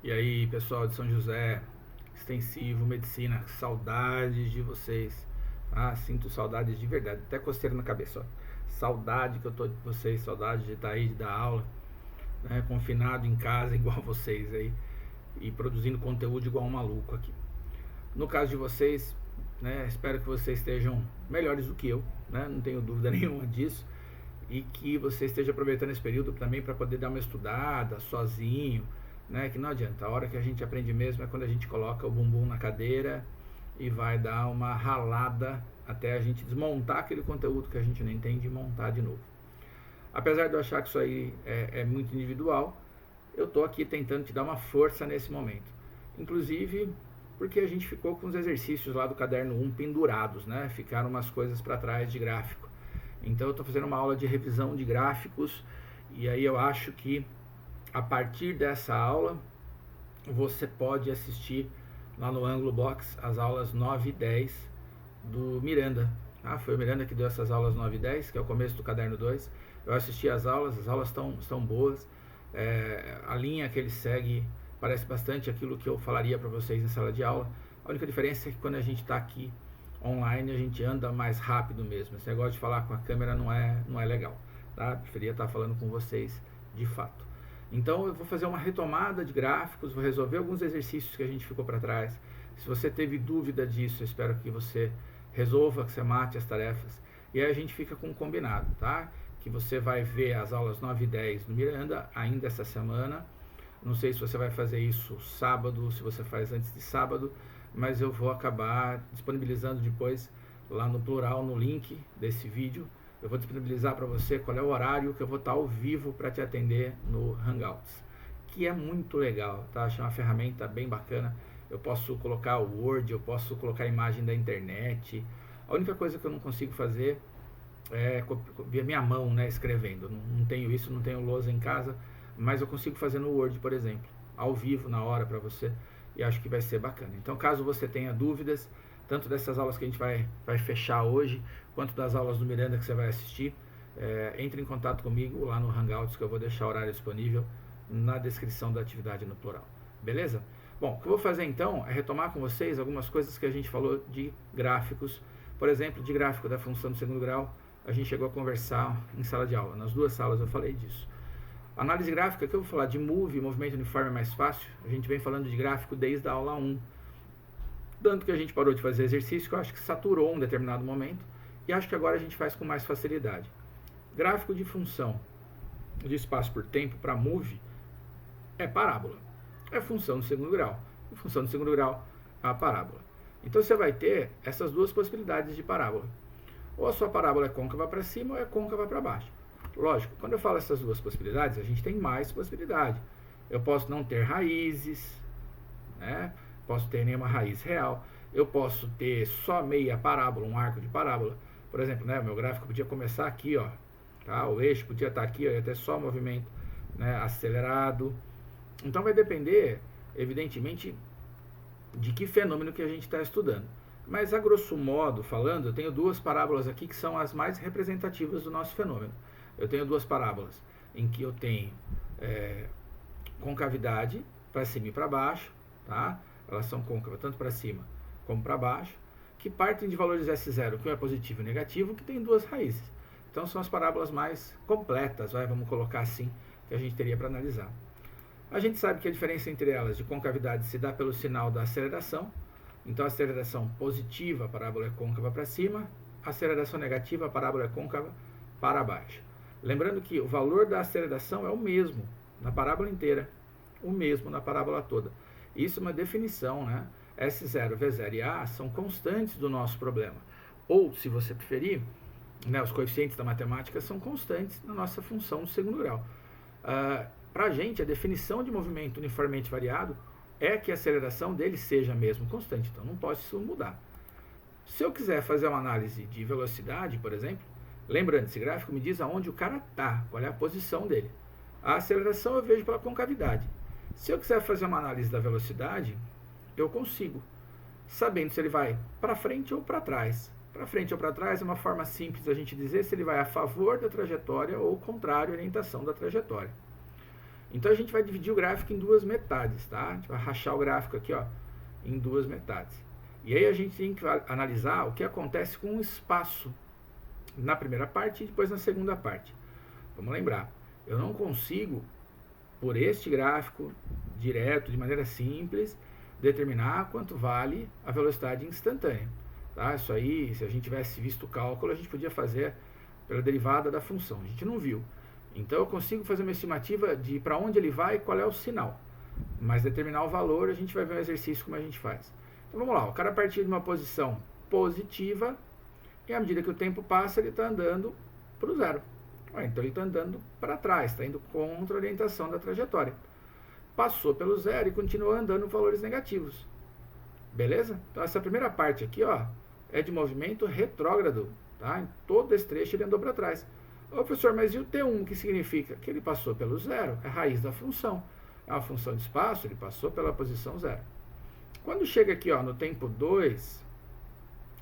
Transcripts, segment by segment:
E aí, pessoal de São José, extensivo, medicina, saudades de vocês. Ah, sinto saudades de verdade, até coceira na cabeça, ó. Saudade que eu tô de vocês, saudade de estar aí, de dar aula, né, confinado em casa igual vocês aí e produzindo conteúdo igual um maluco aqui. No caso de vocês, né, espero que vocês estejam melhores do que eu, né, não tenho dúvida nenhuma disso, e que você esteja aproveitando esse período também para poder dar uma estudada sozinho, né, que não adianta, a hora que a gente aprende mesmo é quando a gente coloca o bumbum na cadeira e vai dar uma ralada até a gente desmontar aquele conteúdo que a gente não entende e montar de novo. Apesar de eu achar que isso aí é muito individual, eu estou aqui tentando te dar uma força nesse momento. Inclusive porque a gente ficou com os exercícios lá do caderno 1 pendurados, né? Ficaram umas coisas para trás de gráfico. Então eu estou fazendo uma aula de revisão de gráficos e aí eu acho que a partir dessa aula você pode assistir lá no Ângulo Box as aulas 9 e 10 do Miranda. Ah, foi o Miranda que deu essas aulas 9 e 10, que é o começo do caderno 2. Eu assisti as aulas estão boas. A linha que ele segue parece bastante aquilo que eu falaria para vocês em sala de aula. A única diferença é que quando a gente está aqui online, a gente anda mais rápido mesmo. Esse negócio de falar com a câmera não é legal, tá? Preferia estar falando com vocês de fato. Então eu vou fazer uma retomada de gráficos, vou resolver alguns exercícios que a gente ficou para trás. Se você teve dúvida disso, eu espero que você resolva, que você mate as tarefas. E aí a gente fica com um combinado, tá? Que você vai ver as aulas 9 e 10 no Miranda ainda essa semana. Não sei se você vai fazer isso sábado, se você faz antes de sábado, mas eu vou acabar disponibilizando depois lá no plural, no link desse vídeo. Eu vou disponibilizar para você qual é o horário que eu vou estar ao vivo para te atender no Hangouts, que é muito legal, tá? Achei uma ferramenta bem bacana. Eu posso colocar o Word, eu posso colocar a imagem da internet. A única coisa que eu não consigo fazer é copiar minha mão, né, escrevendo. Não tenho isso, não tenho lousa em casa, mas eu consigo fazer no Word, por exemplo, ao vivo, na hora para você, e acho que vai ser bacana. Então, caso você tenha dúvidas, tanto dessas aulas que a gente vai fechar hoje, quanto das aulas do Miranda que você vai assistir, entre em contato comigo lá no Hangouts, que eu vou deixar o horário disponível na descrição da atividade no plural. Beleza? Bom, o que eu vou fazer então é retomar com vocês algumas coisas que a gente falou de gráficos. Por exemplo, de gráfico da função do segundo grau, a gente chegou a conversar em sala de aula. Nas duas salas eu falei disso. Análise gráfica, que eu vou falar de movimento uniforme mais fácil, a gente vem falando de gráfico desde a aula 1. Tanto que a gente parou de fazer exercício, que eu acho que saturou um determinado momento, e acho que agora a gente faz com mais facilidade. Gráfico de função de espaço por tempo para move é parábola. É função do segundo grau. E função do segundo grau é a parábola. Então você vai ter essas duas possibilidades de parábola. Ou a sua parábola é côncava para cima ou é côncava para baixo. Lógico, quando eu falo essas duas possibilidades, a gente tem mais possibilidade. Eu posso não ter raízes, né? Posso ter nenhuma raiz real. Eu posso ter só meia parábola, um arco de parábola. Por exemplo, né, meu gráfico podia começar aqui, ó, tá? O eixo podia estar aqui, ó, ia ter só movimento, né, acelerado. Então vai depender, evidentemente, de que fenômeno que a gente está estudando. Mas a grosso modo falando, eu tenho duas parábolas aqui que são as mais representativas do nosso fenômeno. Eu tenho duas parábolas em que eu tenho concavidade para cima e para baixo, tá? Elas são côncavas tanto para cima como para baixo, que partem de valores S0, que um é positivo e negativo, que tem duas raízes. Então são as parábolas mais completas, vamos colocar assim, que a gente teria para analisar. A gente sabe que a diferença entre elas de concavidade se dá pelo sinal da aceleração. Então a aceleração positiva, a parábola é côncava para cima, a aceleração negativa, a parábola é côncava para baixo. Lembrando que o valor da aceleração é o mesmo na parábola inteira, o mesmo na parábola toda. Isso é uma definição, né? S0, V0 e A são constantes do nosso problema. Ou, se você preferir, né, os coeficientes da matemática são constantes na nossa função do segundo grau. Para a gente, a definição de movimento uniformemente variado é que a aceleração dele seja mesmo constante. Então, não pode isso mudar. Se eu quiser fazer uma análise de velocidade, por exemplo, lembrando, esse gráfico me diz aonde o cara está, qual é a posição dele. A aceleração eu vejo pela concavidade. Se eu quiser fazer uma análise da velocidade, eu consigo, sabendo se ele vai para frente ou para trás. Para frente ou para trás é uma forma simples da gente dizer se ele vai a favor da trajetória ou contrário à orientação da trajetória. Então a gente vai dividir o gráfico em duas metades, tá? A gente vai rachar o gráfico aqui, ó, em duas metades. E aí a gente tem que analisar o que acontece com o espaço na primeira parte e depois na segunda parte. Vamos lembrar, eu não consigo, por este gráfico, direto, de maneira simples, determinar quanto vale a velocidade instantânea. Tá? Isso aí, se a gente tivesse visto o cálculo, a gente podia fazer pela derivada da função. A gente não viu. Então eu consigo fazer uma estimativa de para onde ele vai e qual é o sinal. Mas determinar o valor, a gente vai ver um exercício como a gente faz. Então vamos lá, o cara partir de uma posição positiva e à medida que o tempo passa, ele está andando para o zero. Então ele está andando para trás, está indo contra a orientação da trajetória. Passou pelo zero e continua andando valores negativos. Beleza? Então essa primeira parte aqui, ó, é de movimento retrógrado. Tá? Em todo esse trecho ele andou para trás. Ô professor, mas e o T1, que significa? Que ele passou pelo zero, é a raiz da função. É uma função de espaço, ele passou pela posição zero. Quando chega aqui, ó, no tempo 2,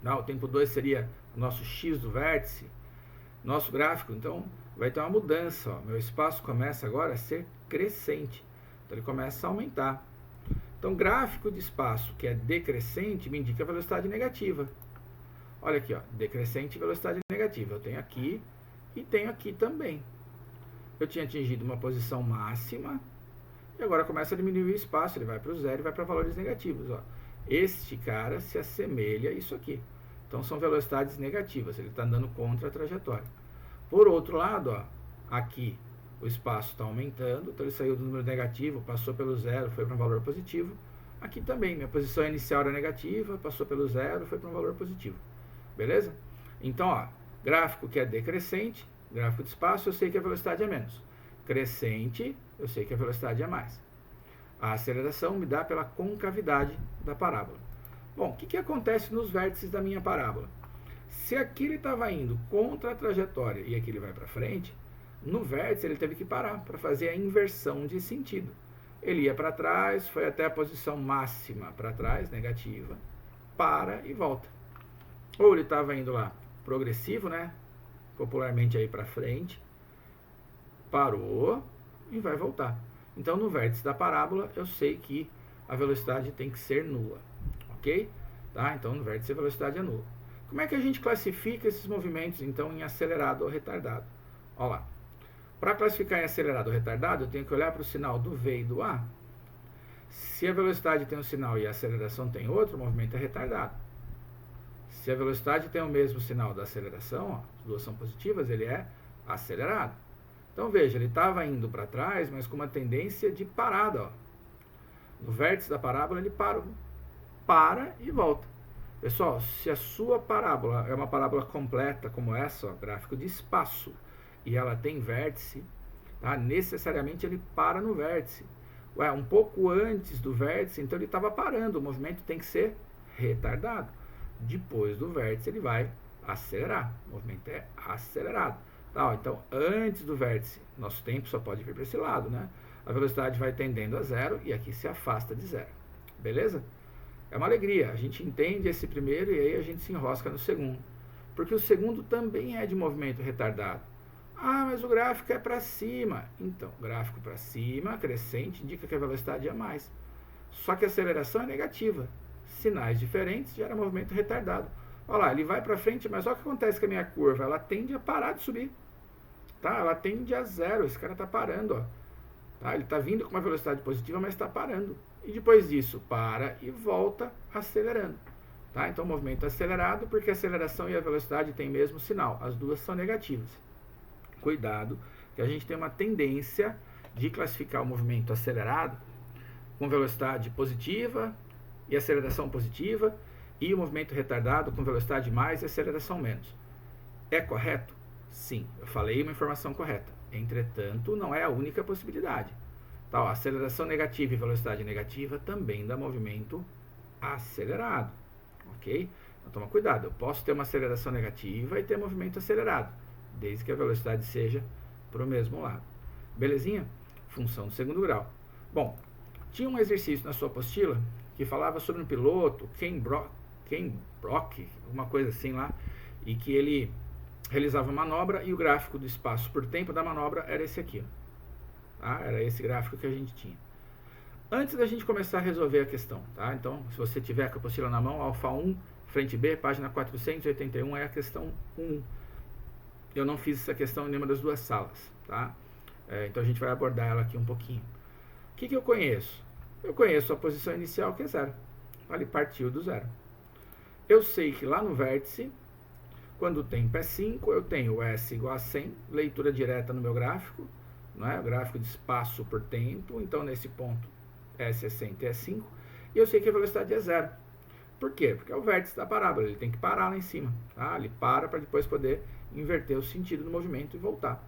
o tempo 2 seria o nosso x do vértice, nosso gráfico, então, vai ter uma mudança. Ó. Meu espaço começa agora a ser crescente. Então, ele começa a aumentar. Então, gráfico de espaço que é decrescente me indica velocidade negativa. Olha aqui, ó, decrescente e velocidade negativa. Eu tenho aqui e tenho aqui também. Eu tinha atingido uma posição máxima e agora começa a diminuir o espaço. Ele vai para o zero e vai para valores negativos. Ó. Este cara se assemelha a isso aqui. Então, são velocidades negativas. Ele está andando contra a trajetória. Por outro lado, ó, aqui o espaço está aumentando. Então, ele saiu do número negativo, passou pelo zero, foi para um valor positivo. Aqui também, minha posição inicial era negativa, passou pelo zero, foi para um valor positivo. Beleza? Então, ó, gráfico que é decrescente, gráfico de espaço, eu sei que a velocidade é menos. Crescente, eu sei que a velocidade é mais. A aceleração me dá pela concavidade da parábola. Bom, o que acontece nos vértices da minha parábola? Se aqui ele estava indo contra a trajetória e aqui ele vai para frente, no vértice ele teve que parar para fazer a inversão de sentido. Ele ia para trás, foi até a posição máxima para trás, negativa, para e volta. Ou ele estava indo lá progressivo, né? Popularmente aí para frente, parou e vai voltar. Então, no vértice da parábola, eu sei que a velocidade tem que ser nula, ok? Tá? Então, no vértice a velocidade é nula. Como é que a gente classifica esses movimentos, então, em acelerado ou retardado? Olha lá. Para classificar em acelerado ou retardado, eu tenho que olhar para o sinal do V e do A. Se a velocidade tem um sinal e a aceleração tem outro, o movimento é retardado. Se a velocidade tem o mesmo sinal da aceleração, ó, as duas são positivas, ele é acelerado. Então veja, ele estava indo para trás, mas com uma tendência de parada. Ó. No vértice da parábola ele para e volta. Pessoal, se a sua parábola é uma parábola completa como essa, ó, gráfico de espaço, e ela tem vértice, tá? Necessariamente ele para no vértice. Ué, um pouco antes do vértice, então ele estava parando, o movimento tem que ser retardado. Depois do vértice ele vai acelerar, o movimento é acelerado. Tá, ó, então, antes do vértice, nosso tempo só pode vir para esse lado, né? A velocidade vai tendendo a zero e aqui se afasta de zero. Beleza? É uma alegria. A gente entende esse primeiro e aí a gente se enrosca no segundo. Porque o segundo também é de movimento retardado. Ah, mas o gráfico é para cima. Então, gráfico para cima, crescente, indica que a velocidade é mais. Só que a aceleração é negativa. Sinais diferentes gera movimento retardado. Olha lá, ele vai para frente, mas olha o que acontece com a minha curva. Ela tende a parar de subir. Tá? Ela tende a zero. Esse cara está parando. Ó. Tá? Ele está vindo com uma velocidade positiva, mas está parando. E depois disso, para e volta acelerando. Tá? Então, movimento acelerado, porque a aceleração e a velocidade têm o mesmo sinal. As duas são negativas. Cuidado, que a gente tem uma tendência de classificar o movimento acelerado com velocidade positiva e aceleração positiva, e o movimento retardado com velocidade mais e aceleração menos. É correto? Sim, eu falei uma informação correta. Entretanto, não é a única possibilidade. Tá, ó, aceleração negativa e velocidade negativa também dá movimento acelerado. Ok? Então toma cuidado, eu posso ter uma aceleração negativa e ter movimento acelerado, desde que a velocidade seja para o mesmo lado. Belezinha? Função do segundo grau. Bom, tinha um exercício na sua apostila que falava sobre um piloto, Ken Brock, uma coisa assim lá, e que ele realizava manobra e o gráfico do espaço por tempo da manobra era esse aqui. Tá? Era esse gráfico que a gente tinha. Antes da gente começar a resolver a questão, tá? Então, se você tiver com a apostila na mão, alfa 1, frente B, página 481, é a questão 1. Eu não fiz essa questão em nenhuma das duas salas, tá? Então a gente vai abordar ela aqui um pouquinho. O que eu conheço? Eu conheço a posição inicial, que é 0. Ele partiu do 0. Eu sei que lá no vértice, quando o tempo é 5, eu tenho o S igual a 100, leitura direta no meu gráfico, não é? O gráfico de espaço por tempo. Então, nesse ponto, S é 100, T é 5. E eu sei que a velocidade é 0. Por quê? Porque é o vértice da parábola, ele tem que parar lá em cima. Tá? Ele para depois poder inverter o sentido do movimento e voltar.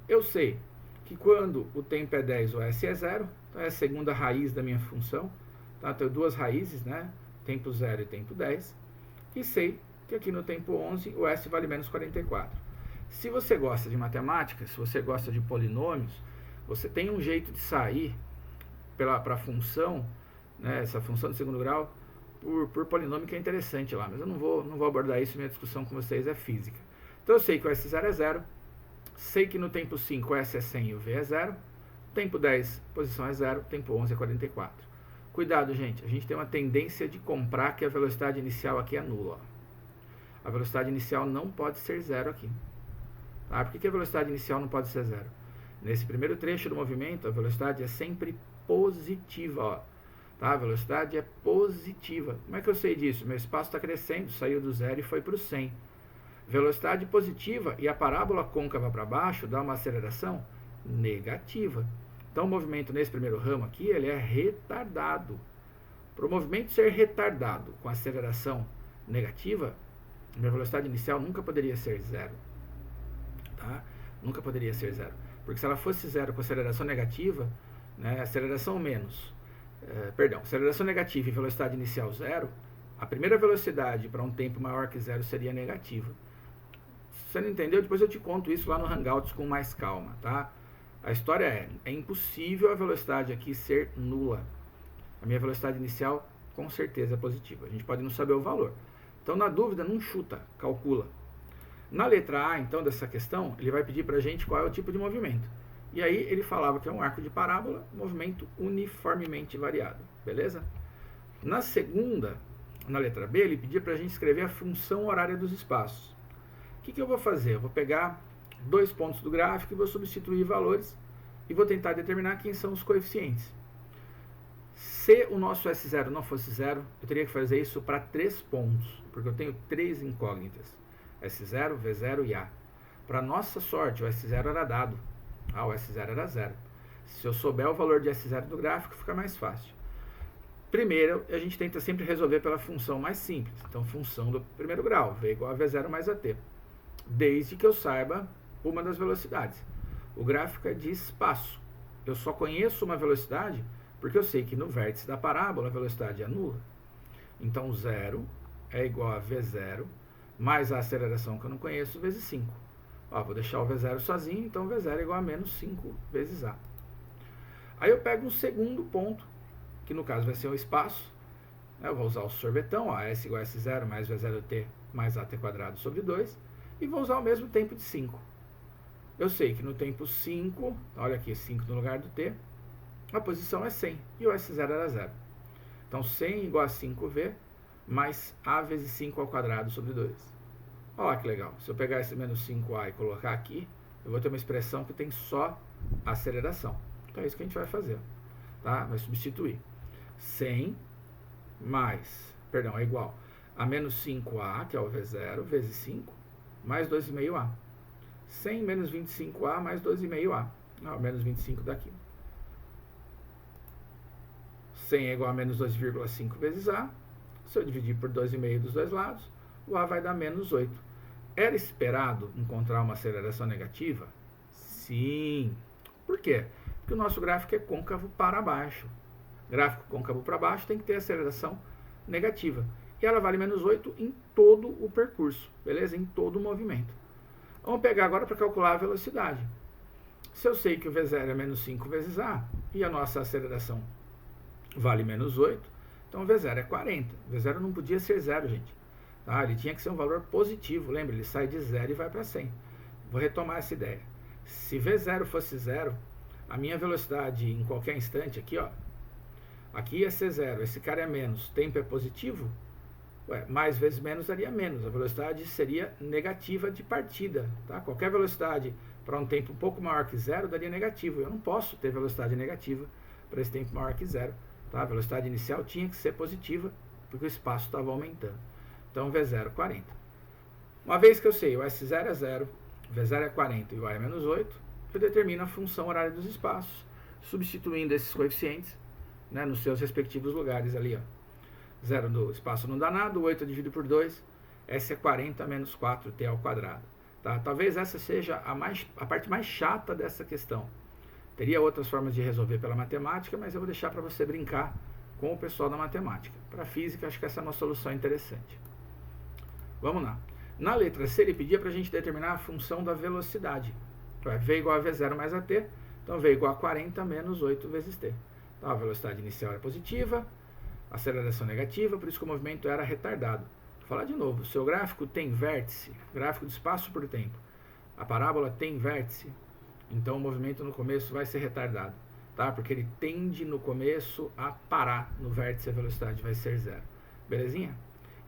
Eu sei que quando o tempo é 10, o S é 0. Então, é a segunda raiz da minha função. Tá? Eu tenho duas raízes, né? Tempo 0 e tempo 10. E sei que aqui no tempo 11, o S vale menos 44. Se você gosta de matemática, se você gosta de polinômios, você tem um jeito de sair para a função, né, essa função de segundo grau, por polinômio que é interessante lá. Mas eu não vou abordar isso, minha discussão com vocês é física. Então eu sei que o S0 é 0, sei que no tempo 5 o S é 100 e o V é 0, tempo 10, posição é 0, tempo 11 é 44. Cuidado, gente, a gente tem uma tendência de comprar que a velocidade inicial aqui é nula. A velocidade inicial não pode ser 0 aqui. Tá? Por que a velocidade inicial não pode ser 0? Nesse primeiro trecho do movimento, a velocidade é sempre positiva. Ó. Tá? A velocidade é positiva. Como é que eu sei disso? Meu espaço está crescendo, saiu do 0 e foi para o 100. Velocidade positiva e a parábola côncava para baixo dá uma aceleração negativa. Então, o movimento nesse primeiro ramo aqui, ele é retardado. Para o movimento ser retardado com aceleração negativa, minha velocidade inicial nunca poderia ser 0. Tá? Nunca poderia ser 0. Porque se ela fosse 0 com aceleração negativa, né, aceleração negativa e velocidade inicial 0, a primeira velocidade para um tempo maior que 0 seria negativa. Se você não entendeu, depois eu te conto isso lá no Hangouts com mais calma, tá? A história é impossível a velocidade aqui ser nula. A minha velocidade inicial com certeza é positiva. A gente pode não saber o valor. Então, na dúvida, não chuta, calcula. Na letra A, então, dessa questão, ele vai pedir para a gente qual é o tipo de movimento. E aí, ele falava que é um arco de parábola, movimento uniformemente variado. Beleza? Na segunda, na letra B, ele pedia para a gente escrever a função horária dos espaços. O que eu vou fazer? Eu vou pegar 2 pontos do gráfico e vou substituir valores e vou tentar determinar quem são os coeficientes. Se o nosso S0 não fosse 0, eu teria que fazer isso para 3 pontos, porque eu tenho 3 incógnitas, S0, V0 e A. Para nossa sorte, o S0 era dado. O S0 era 0. Se eu souber o valor de S0 do gráfico, fica mais fácil. Primeiro, a gente tenta sempre resolver pela função mais simples. Então, função do primeiro grau, V igual a V0 mais AT. Desde que eu saiba uma das velocidades. O gráfico é de espaço. Eu só conheço uma velocidade porque eu sei que no vértice da parábola a velocidade é nula. Então, 0 é igual a V0 mais a aceleração que eu não conheço vezes 5. Vou deixar o V0 sozinho, então V0 é igual a menos 5 vezes A. Aí eu pego um segundo ponto, que no caso vai ser o espaço. Eu vou usar o sorvetão, S igual a S0 mais V0t mais AT quadrado sobre 2. E vou usar o mesmo tempo de 5. Eu sei que no tempo 5, olha aqui, 5 no lugar do t, a posição é 100 e o S0 era 0. Então, 100 igual a 5V mais A vezes 5 ao quadrado sobre 2. Olha que legal. Se eu pegar esse menos 5A e colocar aqui, eu vou ter uma expressão que tem só aceleração. Então, é isso que a gente vai fazer. Tá? Vai substituir. 100 é igual a menos 5A, que é o V0, vezes 5, mais 2,5A. 100 menos 25A mais 2,5A. Menos 25 daqui. 100 é igual a menos 2,5 vezes A. Se eu dividir por 2,5 dos dois lados, o A vai dar menos 8. Era esperado encontrar uma aceleração negativa? Sim. Por quê? Porque o nosso gráfico é côncavo para baixo. Gráfico côncavo para baixo tem que ter aceleração negativa. E ela vale menos 8 em todo o percurso, beleza? Em todo o movimento. Vamos pegar agora para calcular a velocidade. Se eu sei que o V0 é menos 5 vezes A, e a nossa aceleração vale menos 8, então o V0 é 40. O V0 não podia ser 0, gente. Tá? Ele tinha que ser um valor positivo. Lembra, ele sai de 0 e vai para 100. Vou retomar essa ideia. Se V0 fosse 0, a minha velocidade em qualquer instante aqui, ó, aqui é C0, esse cara é menos, tempo é positivo, mais vezes menos daria menos, a velocidade seria negativa de partida, tá? Qualquer velocidade para um tempo um pouco maior que zero daria negativo, eu não posso ter velocidade negativa para esse tempo maior que zero, tá? A velocidade inicial tinha que ser positiva, porque o espaço estava aumentando. Então V0 40. Uma vez que eu sei o S0 é 0, V0 é 40 e o A é menos 8, eu determino a função horária dos espaços, substituindo esses coeficientes, né, nos seus respectivos lugares ali, ó. 0 no espaço não dá nada, 8 eu divido por 2, S é 40 menos 4t ao quadrado. Tá? Talvez essa seja a parte mais chata dessa questão. Teria outras formas de resolver pela matemática, mas eu vou deixar para você brincar com o pessoal da matemática. Para a física, acho que essa é uma solução interessante. Vamos lá. Na letra C, ele pedia para a gente determinar a função da velocidade. V igual a V0 mais AT, então V igual a 40 menos 8 vezes t. Então, a velocidade inicial é positiva, aceleração negativa, por isso que o movimento era retardado. Vou falar de novo, o seu gráfico tem vértice, gráfico de espaço por tempo. A parábola tem vértice, então o movimento no começo vai ser retardado, tá? Porque ele tende no começo a parar no vértice, a velocidade vai ser zero. Belezinha?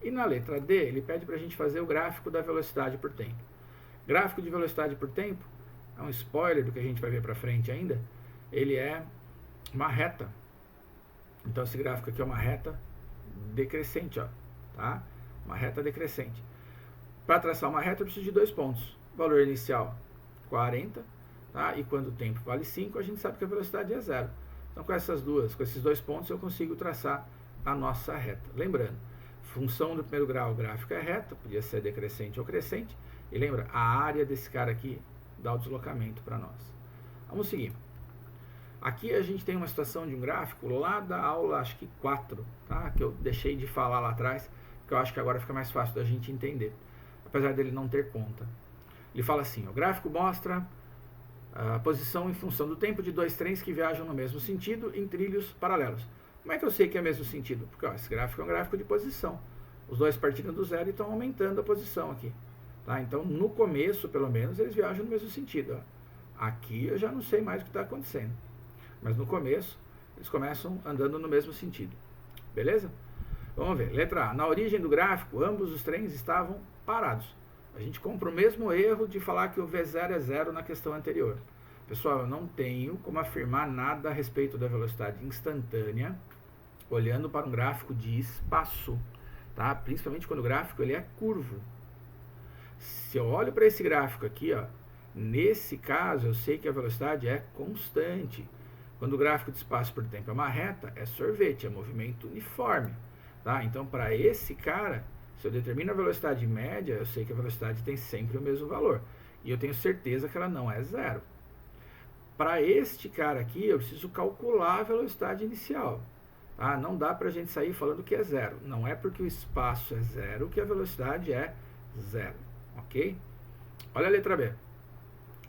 E na letra D, ele pede para a gente fazer o gráfico da velocidade por tempo. Gráfico de velocidade por tempo, é um spoiler do que a gente vai ver para frente ainda, ele é uma reta. Então esse gráfico aqui é uma reta decrescente, ó, tá? Uma reta decrescente. Para traçar uma reta eu preciso de 2 pontos. Valor inicial 40, tá? E quando o tempo vale 5, a gente sabe que a velocidade é 0. Então com esses 2 pontos eu consigo traçar a nossa reta. Lembrando, função do primeiro grau, o gráfico é reta, podia ser decrescente ou crescente. E lembra, a área desse cara aqui dá o deslocamento para nós. Vamos seguir. Aqui a gente tem uma situação de um gráfico lá da aula, acho que 4, tá? Que eu deixei de falar lá atrás, que eu acho que agora fica mais fácil da gente entender, apesar dele não ter conta. Ele fala assim, o gráfico mostra a posição em função do tempo de 2 trens que viajam no mesmo sentido em trilhos paralelos. Como é que eu sei que é o mesmo sentido? Porque ó, esse gráfico é um gráfico de posição. Os dois partindo do zero e estão aumentando a posição aqui. Tá? Então, no começo, pelo menos, eles viajam no mesmo sentido. Ó. Aqui eu já não sei mais o que está acontecendo. Mas no começo, eles começam andando no mesmo sentido. Beleza? Vamos ver. Letra A. Na origem do gráfico, ambos os trens estavam parados. A gente compra o mesmo erro de falar que o V0 é 0 na questão anterior. Pessoal, eu não tenho como afirmar nada a respeito da velocidade instantânea olhando para um gráfico de espaço. Tá? Principalmente quando o gráfico ele é curvo. Se eu olho para esse gráfico aqui, ó, nesse caso eu sei que a velocidade é constante. Quando o gráfico de espaço por tempo é uma reta, é sorvete, é movimento uniforme. Tá? Então, para esse cara, se eu determino a velocidade média, eu sei que a velocidade tem sempre o mesmo valor. E eu tenho certeza que ela não é zero. Para este cara aqui, eu preciso calcular a velocidade inicial. Tá? Não dá para a gente sair falando que é zero. Não é porque o espaço é zero que a velocidade é zero. Ok? Olha a letra B.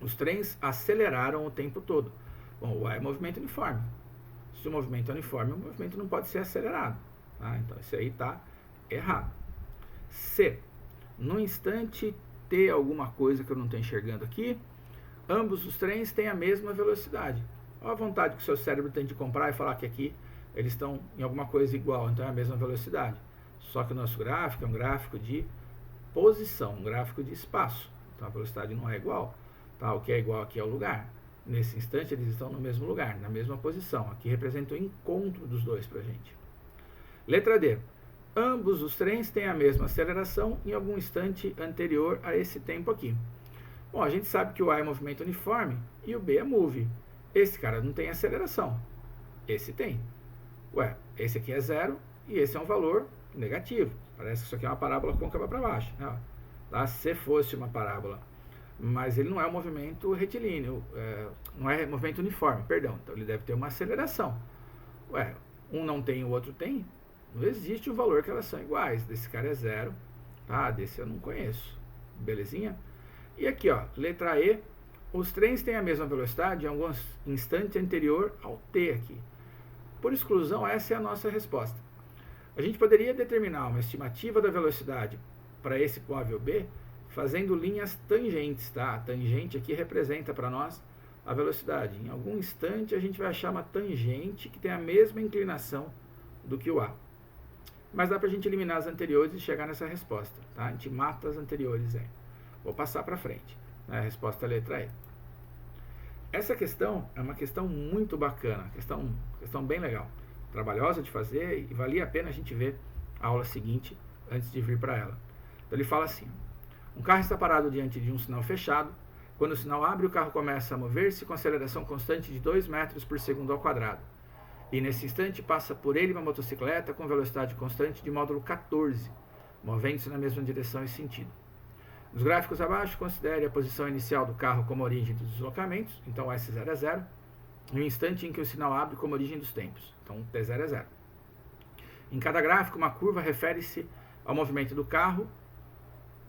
Os trens aceleraram o tempo todo. Bom, o A é movimento uniforme. Se o movimento é uniforme, o movimento não pode ser acelerado. Tá? Então, isso aí está errado. C. No instante T, alguma coisa que eu não estou enxergando aqui, ambos os trens têm a mesma velocidade. Olha a vontade que o seu cérebro tem de comprar e falar que aqui eles estão em alguma coisa igual, então é a mesma velocidade. Só que o nosso gráfico é um gráfico de posição, um gráfico de espaço. Então a velocidade não é igual. Tá? O que é igual aqui é o lugar. Nesse instante eles estão no mesmo lugar, na mesma posição. Aqui representa o encontro dos dois para a gente. Letra D. Ambos os trens têm a mesma aceleração em algum instante anterior a esse tempo aqui. Bom, a gente sabe que o A é movimento uniforme e o B é move. Esse cara não tem aceleração. Esse tem. Ué, esse aqui é zero e esse é um valor negativo. Parece que isso aqui é uma parábola côncava para baixo. Né? Tá? Se fosse uma parábola, mas ele não é um movimento retilíneo, não é movimento uniforme, perdão. Então ele deve ter uma aceleração. Ué, um não tem, o outro tem. Não existe o valor que elas são iguais. Desse cara é zero, tá? Desse eu não conheço. Belezinha? E aqui, ó, letra E, os trens têm a mesma velocidade em algum instante anterior ao T aqui. Por exclusão, essa é a nossa resposta. A gente poderia determinar uma estimativa da velocidade para esse móvel B fazendo linhas tangentes, tá? A tangente aqui representa para nós a velocidade. Em algum instante a gente vai achar uma tangente que tem a mesma inclinação do que o A. Mas dá para a gente eliminar as anteriores e chegar nessa resposta. Tá? A gente mata as anteriores aí. Vou passar para frente. A resposta é a letra E. Essa questão é uma questão muito bacana, questão bem legal, trabalhosa de fazer e valia a pena a gente ver a aula seguinte antes de vir para ela. Então ele fala assim: um carro está parado diante de um sinal fechado. Quando o sinal abre, o carro começa a mover-se com aceleração constante de 2 metros por segundo ao quadrado. E nesse instante passa por ele uma motocicleta com velocidade constante de módulo 14, movendo-se na mesma direção e sentido. Nos gráficos abaixo, considere a posição inicial do carro como origem dos deslocamentos, então S0 é 0, e o instante em que o sinal abre como origem dos tempos, então T0 é 0. Em cada gráfico, uma curva refere-se ao movimento do carro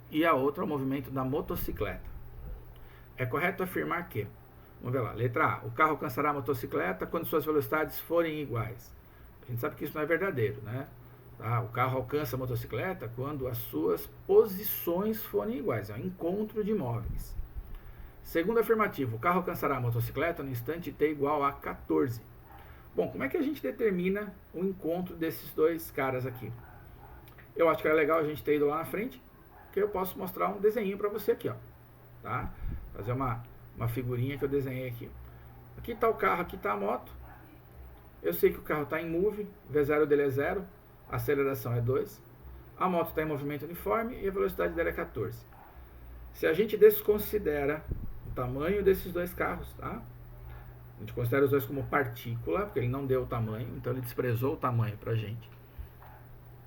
e a outra ao movimento da motocicleta. É correto afirmar que, vamos ver lá, letra A, o carro alcançará a motocicleta quando suas velocidades forem iguais. A gente sabe que isso não é verdadeiro, né? Tá? O carro alcança a motocicleta quando as suas posições forem iguais, é um encontro de móveis. Segundo afirmativo, o carro alcançará a motocicleta no instante t igual a 14. Bom, como é que a gente determina o encontro desses dois caras aqui? Eu acho que era legal a gente ter ido lá na frente, que eu posso mostrar um desenho para você aqui, ó. Tá? Fazer uma figurinha que eu desenhei aqui. Aqui está o carro, aqui está a moto. Eu sei que o carro está em move, V0 dele é 0, a aceleração é 2. A moto está em movimento uniforme e a velocidade dela é 14. Se a gente desconsidera o tamanho desses dois carros, tá? A gente considera os dois como partícula, porque ele não deu o tamanho, então ele desprezou o tamanho para a gente.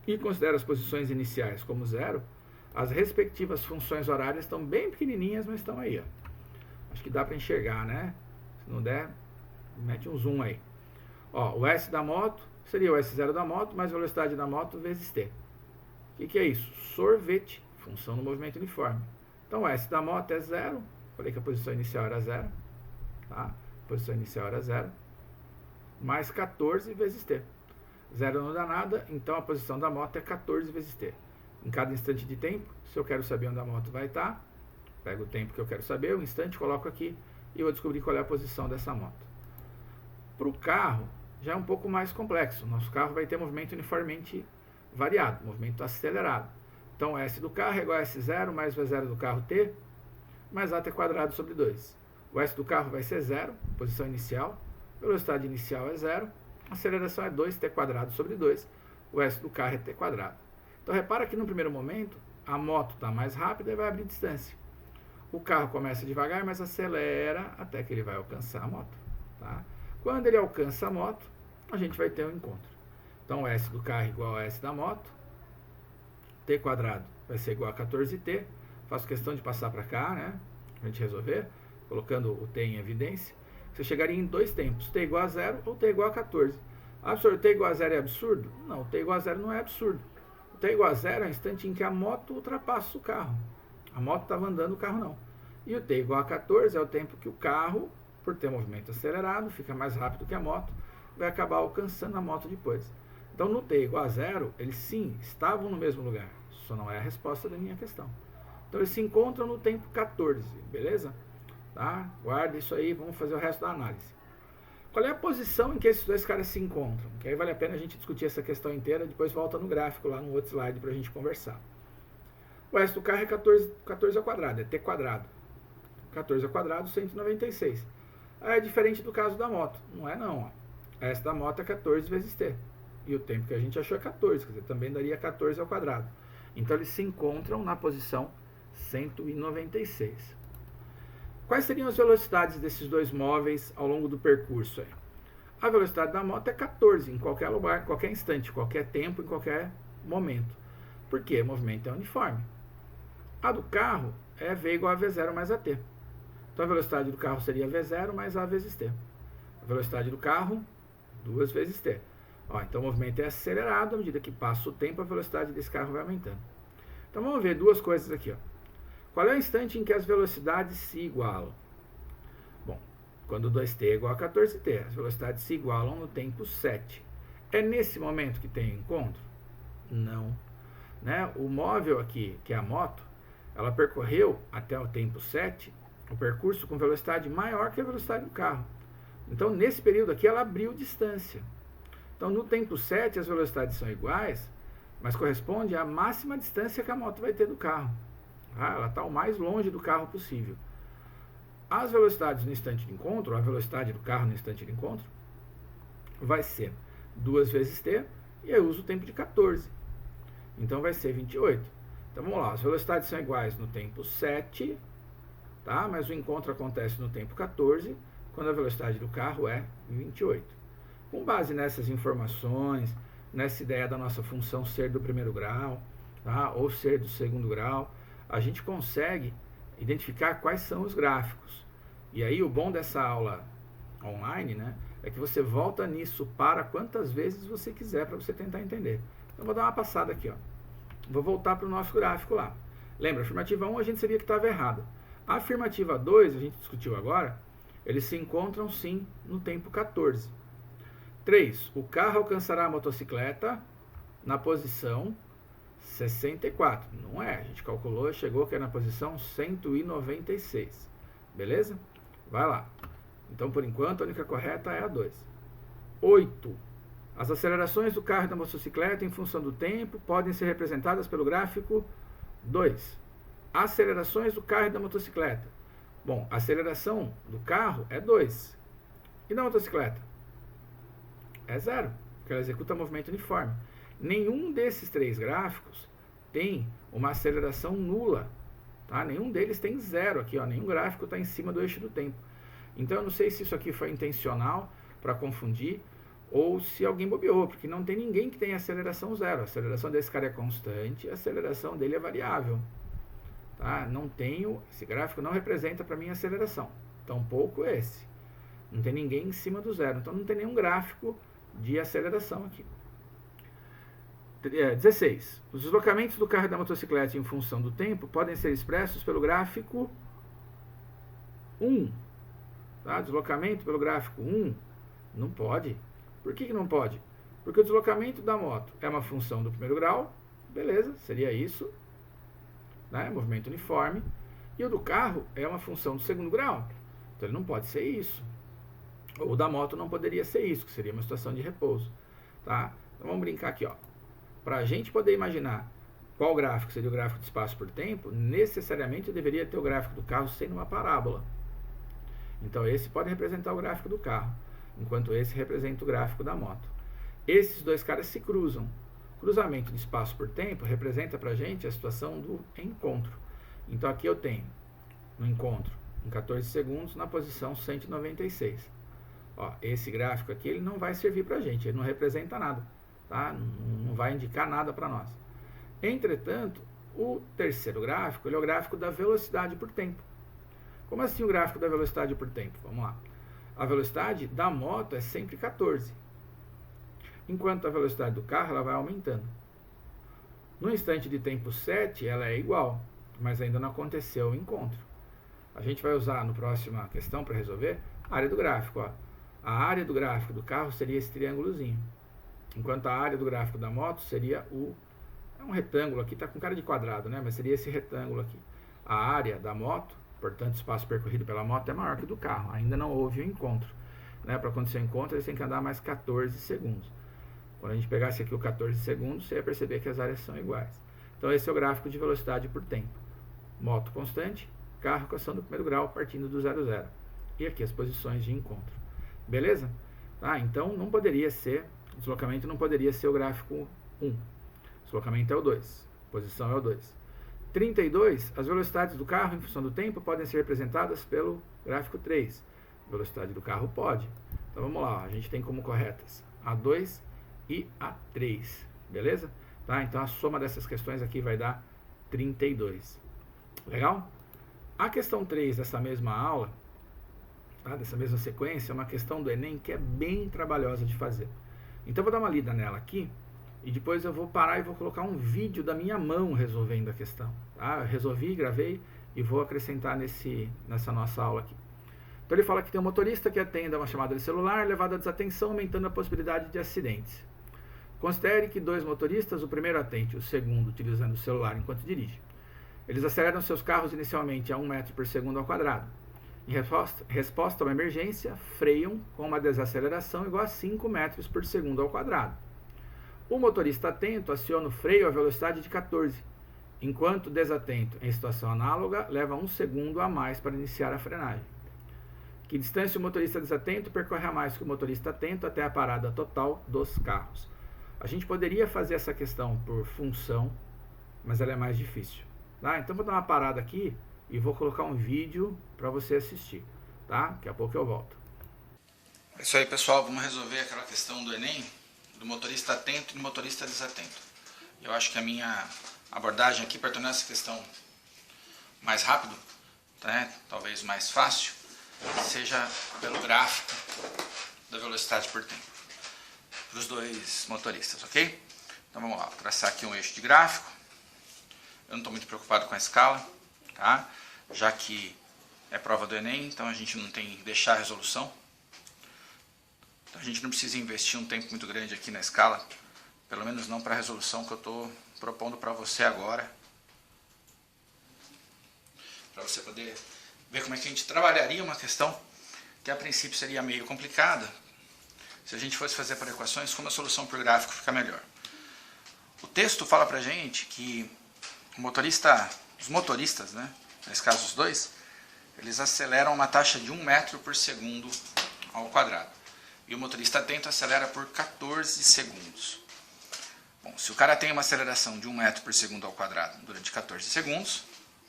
E considera as posições iniciais como 0, as respectivas funções horárias estão bem pequenininhas, mas estão aí, ó. Acho que dá para enxergar, né? Se não der, mete um zoom aí. Ó, o S da moto seria o S0 da moto, mais a velocidade da moto vezes T. O que é isso? Sorvete, função do movimento uniforme. Então, o S da moto é 0. Falei que a posição inicial era 0. Tá? A posição inicial era 0. Mais 14 vezes T. 0 não dá nada, então a posição da moto é 14 vezes T. Em cada instante de tempo, se eu quero saber onde a moto vai estar, pego o tempo que eu quero saber, o instante, coloco aqui e vou descobrir qual é a posição dessa moto. Para o carro, já é um pouco mais complexo. Nosso carro vai ter movimento uniformemente variado, movimento acelerado. Então, S do carro é igual a S0 mais V0 do carro T, mais AT quadrado sobre 2. O S do carro vai ser 0, posição inicial, velocidade inicial é 0, aceleração é 2T quadrado sobre 2, o S do carro é T quadrado. Então, repara que no primeiro momento, a moto está mais rápida e vai abrir distância. O carro começa devagar, mas acelera até que ele vai alcançar a moto. Tá? Quando ele alcança a moto, a gente vai ter um encontro. Então, S do carro igual a S da moto. T quadrado vai ser igual a 14T. Faço questão de passar para cá, né? Para a gente resolver, colocando o T em evidência. Você chegaria em dois tempos, T igual a 0 ou T igual a 14. Absurdo, T igual a 0 é absurdo? Não, T igual a 0 não é absurdo. O T igual a 0 é o instante em que a moto ultrapassa o carro. A moto estava andando, o carro não. E o T igual a 14 é o tempo que o carro, por ter movimento acelerado, fica mais rápido que a moto, vai acabar alcançando a moto depois. Então, no T igual a 0, eles sim estavam no mesmo lugar. Só não é a resposta da minha questão. Então, eles se encontram no tempo 14, beleza? Tá? Guarda isso aí, vamos fazer o resto da análise. Qual é a posição em que esses dois caras se encontram? Que aí vale a pena a gente discutir essa questão inteira, depois volta no gráfico, lá no outro slide, para a gente conversar. O S do carro é 14 ao quadrado, é T quadrado. 14 ao quadrado, 196. É diferente do caso da moto. Não é não, ó. S da moto é 14 vezes T. E o tempo que a gente achou é 14, quer dizer, também daria 14 ao quadrado. Então, eles se encontram na posição 196. Quais seriam as velocidades desses dois móveis ao longo do percurso? Aí? A velocidade da moto é 14 em qualquer lugar, qualquer instante, qualquer tempo, em qualquer momento. Por quê? O movimento é uniforme. A do carro é V igual a V0 mais AT. Então, a velocidade do carro seria V0 mais A vezes T. A velocidade do carro, 2 vezes T. Ó, então, o movimento é acelerado, à medida que passa o tempo, a velocidade desse carro vai aumentando. Então, vamos ver duas coisas aqui. Ó. Qual é o instante em que as velocidades se igualam? Bom, quando 2T é igual a 14T, as velocidades se igualam no tempo 7. É nesse momento que tem encontro? Não. Né? O móvel aqui, que é a moto, ela percorreu até o tempo 7 o percurso com velocidade maior que a velocidade do carro. Então, nesse período aqui, ela abriu distância. Então, no tempo 7, as velocidades são iguais, mas corresponde à máxima distância que a moto vai ter do carro. Tá? Ela está o mais longe do carro possível. As velocidades no instante de encontro, a velocidade do carro no instante de encontro, vai ser 2 vezes t, e eu uso o tempo de 14. Então, vai ser 28. Então, vamos lá. As velocidades são iguais no tempo 7, tá? Mas o encontro acontece no tempo 14, quando a velocidade do carro é 28. Com base nessas informações, nessa ideia da nossa função ser do primeiro grau, tá? Ou ser do segundo grau, a gente consegue identificar quais são os gráficos. E aí o bom dessa aula online, né, é que você volta nisso para quantas vezes você quiser para você tentar entender. Então vou dar uma passada aqui, ó. Vou voltar para o nosso gráfico lá. Lembra, a afirmativa 1 a gente sabia que estava errada. A afirmativa 2, a gente discutiu agora, eles se encontram sim no tempo 14. 3. O carro alcançará a motocicleta na posição 64. Não é, a gente calculou, chegou que é na posição 196. Beleza? Vai lá. Então, por enquanto, a única correta é a 2. 8. As acelerações do carro e da motocicleta em função do tempo podem ser representadas pelo gráfico 2. Acelerações do carro e da motocicleta. Bom, a aceleração do carro é 2. E da motocicleta? É 0, porque ela executa movimento uniforme. Nenhum desses 3 gráficos tem uma aceleração nula. Tá? Nenhum deles tem 0 aqui, ó. Nenhum gráfico está em cima do eixo do tempo. Então eu não sei se isso aqui foi intencional para confundir ou se alguém bobeou, porque não tem ninguém que tenha aceleração 0. A aceleração desse cara é constante, a aceleração dele é variável. Tá? Não tenho, esse gráfico não representa para mim a aceleração, tampouco esse. Não tem ninguém em cima do 0, então não tem nenhum gráfico de aceleração aqui. 16. Os deslocamentos do carro e da motocicleta em função do tempo podem ser expressos pelo gráfico 1. Tá? Deslocamento pelo gráfico 1 não pode. Por que não pode? Porque o deslocamento da moto é uma função do primeiro grau, beleza, seria isso, né? Movimento uniforme, e o do carro é uma função do segundo grau, então ele não pode ser isso. Ou o da moto não poderia ser isso, que seria uma situação de repouso. Tá? Então vamos brincar aqui, ó. Para a gente poder imaginar qual gráfico seria o gráfico de espaço por tempo, necessariamente eu deveria ter o gráfico do carro sendo uma parábola. Então esse pode representar o gráfico do carro, enquanto esse representa o gráfico da moto. Esses dois caras se cruzam. Cruzamento de espaço por tempo representa para a gente a situação do encontro. Então aqui eu tenho no encontro em 14 segundos na posição 196. Ó, esse gráfico aqui ele não vai servir para a gente, ele não representa nada, tá? Não vai indicar nada para nós. Entretanto, o terceiro gráfico ele é o gráfico da velocidade por tempo. Como assim o gráfico da velocidade por tempo? Vamos lá. A velocidade da moto é sempre 14. Enquanto a velocidade do carro ela vai aumentando. No instante de tempo 7, ela é igual, mas ainda não aconteceu o encontro. A gente vai usar na próxima questão para resolver a área do gráfico. Ó. A área do gráfico do carro seria esse triângulozinho, enquanto a área do gráfico da moto seria é um retângulo aqui, está com cara de quadrado, né? Mas seria esse retângulo aqui. A área da moto, portanto, o espaço percorrido pela moto é maior que o do carro. Ainda não houve o encontro. Né? Para acontecer o encontro, eles têm que andar mais 14 segundos. Quando a gente pegasse aqui o 14 segundos, você ia perceber que as áreas são iguais. Então esse é o gráfico de velocidade por tempo. Moto constante, carro com ação do primeiro grau partindo do 0,0. E aqui as posições de encontro. Beleza? Tá? Então não poderia ser, o deslocamento não poderia ser o gráfico 1. O deslocamento é o 2. Posição é o 2. 32, as velocidades do carro em função do tempo podem ser representadas pelo gráfico 3. Velocidade do carro pode. Então vamos lá, a gente tem como corretas A2 e A3, beleza? Tá? Então a soma dessas questões aqui vai dar 32. Legal? A questão 3 dessa mesma aula, tá? Dessa mesma sequência, é uma questão do Enem que é bem trabalhosa de fazer. Então eu vou dar uma lida nela aqui e depois eu vou parar e vou colocar um vídeo da minha mão resolvendo a questão. Tá? Eu resolvi, gravei e vou acrescentar nessa nossa aula aqui. Então ele fala que tem um motorista que atende a uma chamada de celular levado à desatenção, aumentando a possibilidade de acidentes. Considere que 2 motoristas, o primeiro atende o segundo utilizando o celular enquanto dirige. Eles aceleram seus carros inicialmente a 1 metro por segundo ao quadrado. Em resposta a uma emergência, freiam com uma desaceleração igual a 5 metros por segundo ao quadrado. O motorista atento aciona o freio a velocidade de 14, enquanto o desatento, em situação análoga, leva 1 segundo a mais para iniciar a frenagem. Que distância o motorista desatento percorre a mais que o motorista atento até a parada total dos carros? A gente poderia fazer essa questão por função, mas ela é mais difícil. Tá? Então vou dar uma parada aqui e vou colocar um vídeo para você assistir. Tá? Daqui a pouco eu volto. É isso aí, pessoal. Vamos resolver aquela questão do Enem, do motorista atento e do motorista desatento. Eu acho que a minha abordagem aqui para tornar essa questão mais rápido, né? Talvez mais fácil, seja pelo gráfico da velocidade por tempo para os dois motoristas, ok? Então vamos lá, vou traçar aqui um eixo de gráfico. Eu não estou muito preocupado com a escala, tá? Já que é prova do Enem, então a gente não tem que deixar a resolução. Então a gente não precisa investir um tempo muito grande aqui na escala, pelo menos não para a resolução que eu estou propondo para você agora, para você poder ver como é que a gente trabalharia uma questão que a princípio seria meio complicada. Se a gente fosse fazer por equações, como a solução por gráfico fica melhor. O texto fala pra gente que os motoristas, né, nesse caso os dois, eles aceleram uma taxa de 1 metro por segundo ao quadrado. E o motorista atento acelera por 14 segundos. Bom, se o cara tem uma aceleração de 1 metro por segundo ao quadrado durante 14 segundos,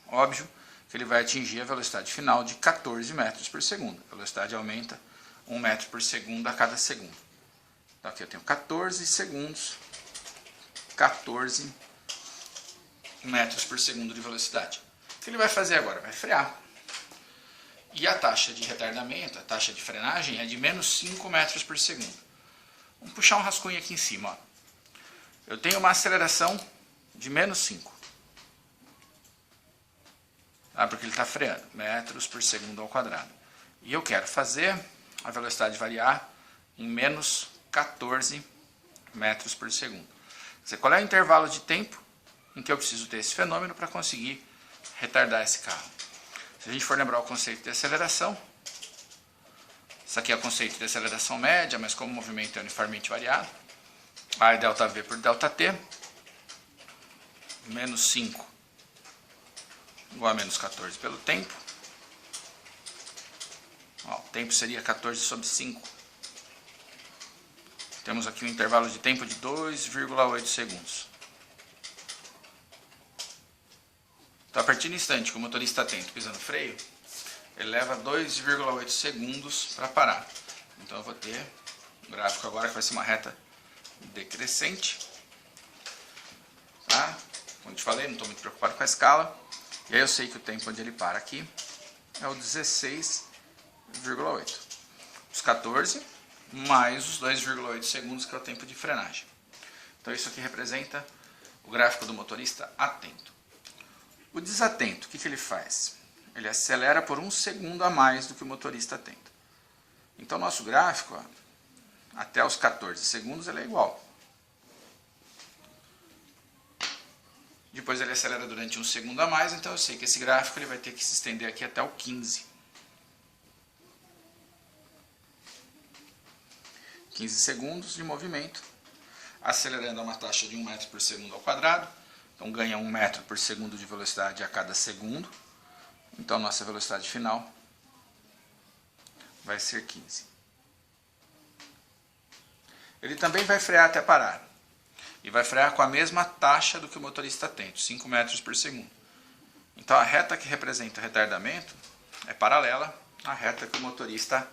óbvio que ele vai atingir a velocidade final de 14 metros por segundo. A velocidade aumenta 1 metro por segundo a cada segundo. Então aqui eu tenho 14 segundos, 14 metros por segundo de velocidade. O que ele vai fazer agora? Vai frear. E a taxa de retardamento, a taxa de frenagem é de menos 5 metros por segundo. Vamos puxar um rascunho aqui em cima. Ó. Eu tenho uma aceleração de menos 5. Tá? Porque ele está freando, metros por segundo ao quadrado. E eu quero fazer a velocidade variar em menos 14 metros por segundo. Qual é o intervalo de tempo em que eu preciso ter esse fenômeno para conseguir retardar esse carro? Se a gente for lembrar o conceito de aceleração, isso aqui é o conceito de aceleração média, mas como o movimento é uniformemente variado, A é ΔV por ΔT, menos 5 igual a menos 14 pelo tempo. Ó, o tempo seria 14 sobre 5. Temos aqui um intervalo de tempo de 2,8 segundos. Então, a partir do instante que o motorista atento pisa no freio, ele leva 2,8 segundos para parar. Então eu vou ter um gráfico agora que vai ser uma reta decrescente. Tá? Como eu te falei, não estou muito preocupado com a escala. E aí eu sei que o tempo onde ele para aqui é o 16,8. Os 14 mais os 2,8 segundos, que é o tempo de frenagem. Então isso aqui representa o gráfico do motorista atento. O desatento, o que ele faz? Ele acelera por 1 segundo a mais do que o motorista atento. Então nosso gráfico, ó, até os 14 segundos, ele é igual. Depois ele acelera durante 1 segundo a mais, então eu sei que esse gráfico ele vai ter que se estender aqui até o 15. 15 segundos de movimento, acelerando a uma taxa de 1 metro por segundo ao quadrado. Então ganha 1 metro por segundo de velocidade a cada segundo. Então nossa velocidade final vai ser 15. Ele também vai frear até parar. E vai frear com a mesma taxa do que o motorista atento, 5 metros por segundo. Então a reta que representa o retardamento é paralela à reta que o motorista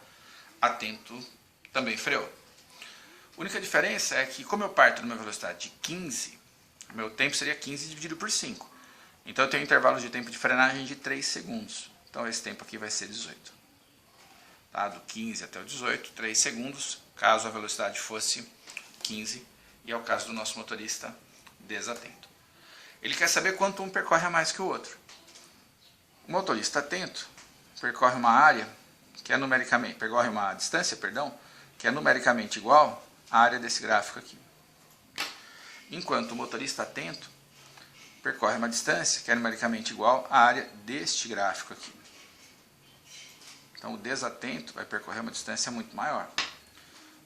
atento também freou. A única diferença é que, como eu parto numa velocidade de 15, meu tempo seria 15 dividido por 5. Então eu tenho um intervalo de tempo de frenagem de 3 segundos. Então esse tempo aqui vai ser 18. Tá? Do 15 até o 18, 3 segundos, caso a velocidade fosse 15. E é o caso do nosso motorista desatento. Ele quer saber quanto um percorre a mais que o outro. O motorista atento percorre uma área que é percorre uma distância, que é numericamente igual à área desse gráfico aqui. Enquanto o motorista atento percorre uma distância que é numericamente igual à área deste gráfico aqui. Então o desatento vai percorrer uma distância muito maior.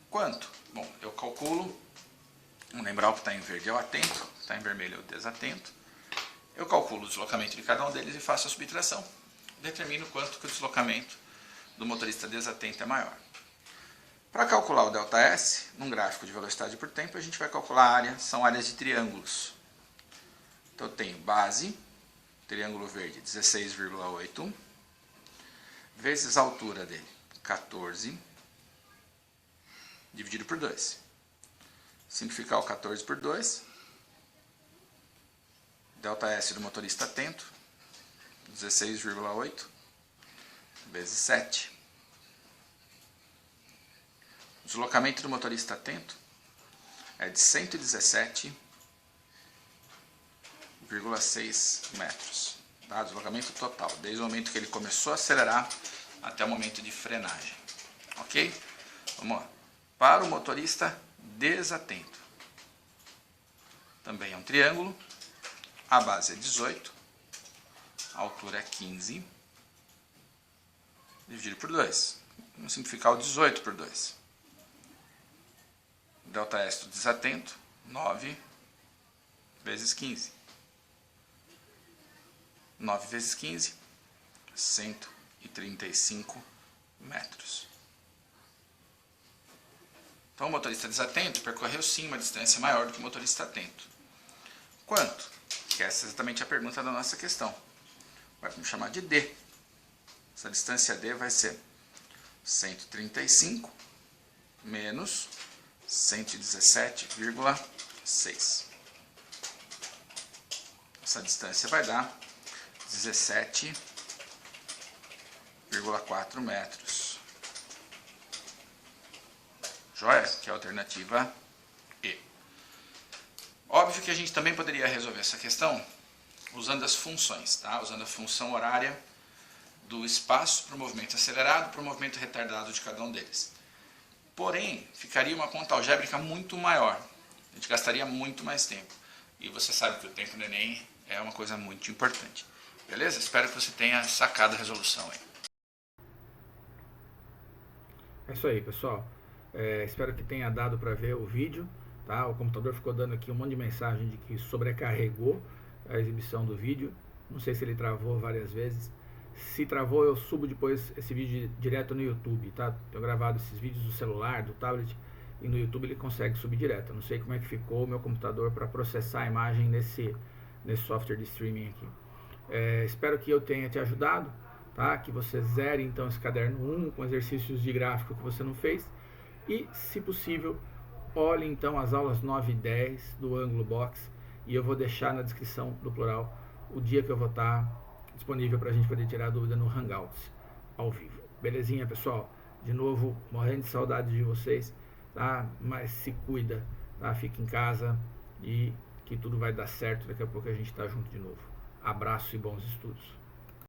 Quanto? Bom, eu calculo, vamos lembrar o que está em verde é o atento, o que está em vermelho é o desatento. Eu calculo o deslocamento de cada um deles e faço a subtração. Determino quanto que o deslocamento do motorista desatento é maior. Para calcular o ΔS, num gráfico de velocidade por tempo, a gente vai calcular a área, são áreas de triângulos. Então eu tenho base, triângulo verde 16,8, vezes a altura dele, 14, dividido por 2. Simplificar o 14 por 2, ΔS do motorista atento, 16,8 vezes 7. O deslocamento do motorista atento é de 117,6 metros. Tá? Deslocamento total, desde o momento que ele começou a acelerar até o momento de frenagem. Ok? Vamos lá. Para o motorista desatento, também é um triângulo. A base é 18, a altura é 15, dividido por 2. Vamos simplificar o 18 por 2. ΔS do desatento, 9 vezes 15. 9 vezes 15, 135 metros. Então o motorista desatento percorreu sim uma distância maior do que o motorista atento. Quanto? Que essa é exatamente a pergunta da nossa questão. Vamos chamar de D. Essa distância D vai ser 135 menos 117,6. Essa distância vai dar 17,4 metros. Joia? Que é a alternativa E. Óbvio que a gente também poderia resolver essa questão usando as funções, tá? Usando a função horária do espaço para o movimento acelerado e para o movimento retardado de cada um deles. Porém, ficaria uma conta algébrica muito maior. A gente gastaria muito mais tempo. E você sabe que o tempo do Enem é uma coisa muito importante. Beleza? Espero que você tenha sacado a resolução aí. É isso aí, pessoal. Espero que tenha dado para ver o vídeo. Tá? O computador ficou dando aqui um monte de mensagem de que sobrecarregou a exibição do vídeo. Não sei se ele travou várias vezes. Se travou, eu subo depois esse vídeo direto no YouTube, tá? Tenho gravado esses vídeos do celular, do tablet, e no YouTube ele consegue subir direto. Eu não sei como é que ficou o meu computador para processar a imagem nesse software de streaming aqui. Espero que eu tenha te ajudado, tá? Que você zere então esse caderno 1 com exercícios de gráfico que você não fez. E, se possível, olhe então as aulas 9 e 10 do Ângulo Box, e eu vou deixar na descrição do plural o dia que eu vou estar disponível para a gente poder tirar dúvida no Hangouts ao vivo. Belezinha, pessoal? De novo, morrendo de saudade de vocês, tá? Mas se cuida, tá? Fica em casa e que tudo vai dar certo. Daqui a pouco a gente está junto de novo. Abraço e bons estudos.